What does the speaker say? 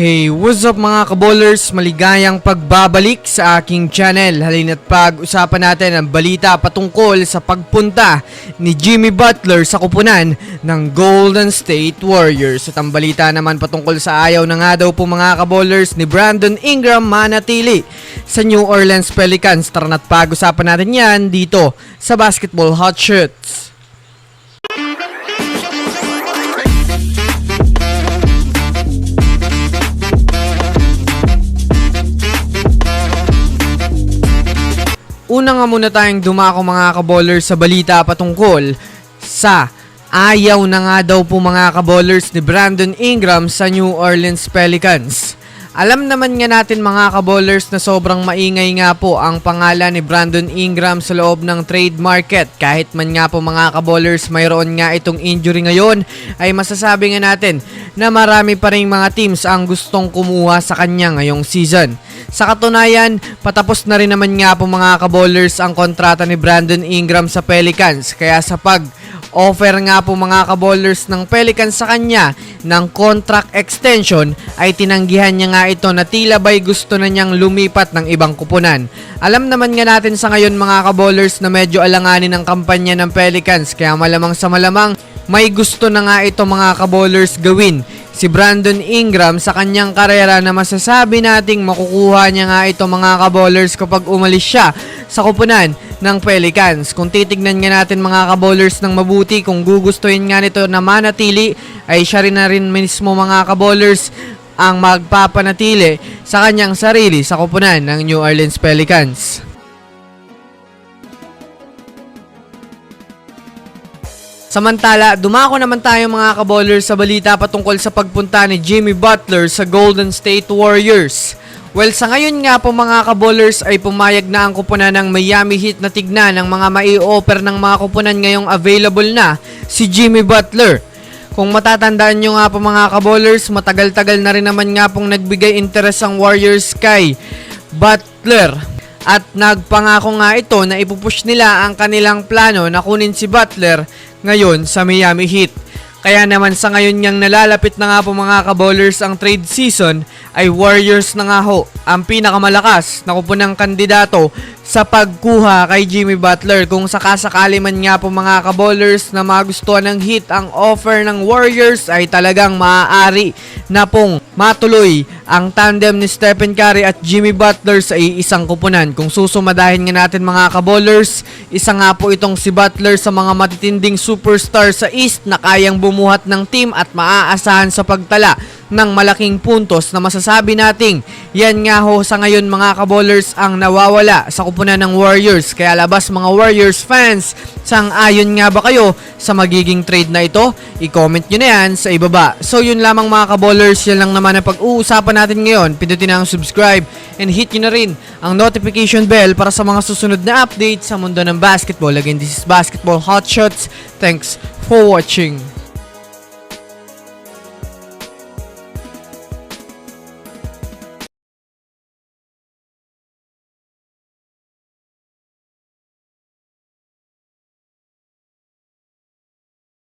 Hey, what's up mga kaballers? Maligayang pagbabalik sa aking channel. Halina't pag-usapan natin ang balita patungkol sa pagpunta ni Jimmy Butler sa kupunan ng Golden State Warriors. At ang balita naman patungkol sa ayaw na nga daw po mga kaballers ni Brandon Ingram manatili sa New Orleans Pelicans. Tara na't pag-usapan natin yan dito sa Basketball Hot Shots. Una nga muna tayong dumako mga kaballers sa balita patungkol sa ayaw na nga daw po mga kaballers ni Brandon Ingram sa New Orleans Pelicans. Alam naman nga natin mga kaballers na sobrang maingay nga po ang pangalan ni Brandon Ingram sa loob ng trade market. Kahit man nga po mga kaballers mayroon nga itong injury ngayon, ay masasabi nga natin na marami pa rin mga teams ang gustong kumuha sa kanya ngayong season. Sa katunayan, patapos na rin naman nga po mga kaballers ang kontrata ni Brandon Ingram sa Pelicans. Kaya sa pag-offer nga po mga kaballers ng Pelicans sa kanya ng contract extension, ay tinanggihan niya nga ito na tila ba'y gusto na niyang lumipat ng ibang kupunan. Alam naman nga natin sa ngayon mga kaballers na medyo alanganin ang kampanya ng Pelicans. Kaya malamang sa malamang may gusto na nga ito mga kaballers gawin si Brandon Ingram sa kanyang karera na masasabi nating makukuha niya nga ito mga kaballers kapag umalis siya sa kupunan ng Pelicans. Kung titignan nga natin mga kaballers ng mabuti, kung gugustuhin nga nito na manatili, ay siya rin na rin mismo mga kaballers ang magpapanatili sa kanyang sarili sa kupunan ng New Orleans Pelicans. Samantala, dumako naman tayo mga kaballers sa balita patungkol sa pagpunta ni Jimmy Butler sa Golden State Warriors. Well, sa ngayon nga po mga kaballers ay pumayag na ang kupunan ng Miami Heat na tignan ng mga mai-offer ng mga kupunan ngayong available na si Jimmy Butler. Kung matatandaan nyo nga po mga kaballers, matagal-tagal na rin naman nga pong nagbigay interes ang Warriors kay Butler. At nagpangako nga ito na ipupush nila ang kanilang plano na kunin si Butler ngayon sa Miami Heat. Kaya naman sa ngayon niyang nalalapit na nga po mga kaballers ang trade season, ay Warriors na nga ho ang pinakamalakas na kupunang kandidato sa pagkuha kay Jimmy Butler. Kung sakasakali man nga po mga kaballers na magustuhan ng Heat ang offer ng Warriors, ay talagang maaari na pong matuloy ang tandem ni Stephen Curry at Jimmy Butler sa iisang kupunan. Kung susumadahin nga natin mga kaballers, isa nga po itong si Butler sa mga matitinding superstar sa East na kayang bumuhat ng team at maaasahan sa pagtala ng malaking puntos na masasabi nating yan nga ho sa ngayon mga kaballers ang nawawala sa kupunan ng Warriors. Kaya labas mga Warriors fans, sang-ayon nga ba kayo sa magiging trade na ito? I-comment nyo na yan sa ibaba. So yun lamang mga kaballers, yan lang naman ang pag-uusapan natin ngayon. Pindutin na ang subscribe and hit nyo na rin ang notification bell para sa mga susunod na updates sa mundo ng basketball. Again, this is Basketball Hot Shots. Thanks for watching.